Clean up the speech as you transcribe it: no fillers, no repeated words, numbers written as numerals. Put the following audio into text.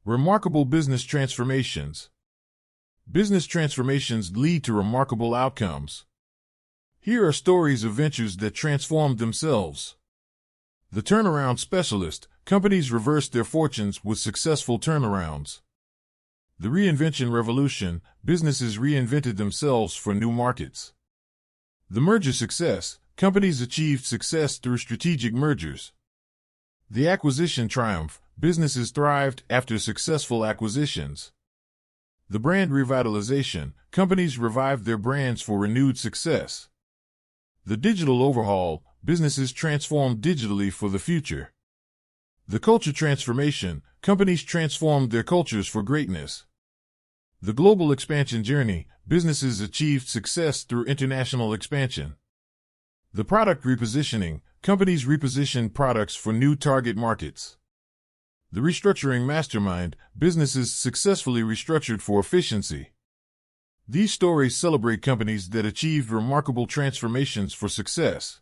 Remarkable business transformations. Business transformations lead to remarkable outcomes. Here are stories of ventures that transformed themselves. The turnaround specialist. Companies reversed their fortunes with successful turnarounds. The reinvention revolution. Businesses reinvented themselves for new markets. The merger success. Companies achieved success through strategic mergers. The acquisition triumph. Businesses thrived after successful acquisitions. The brand revitalization. Companies revived their brands for renewed success. The digital overhaul. Businesses transformed digitally for the future. The culture transformation. Companies transformed their cultures for greatness. The global expansion journey. Businesses achieved success through international expansion. The product repositioning. Companies repositioned products for new target markets. The restructuring mastermind. Businesses successfully restructured for efficiency. These stories celebrate companies that achieved remarkable transformations for success.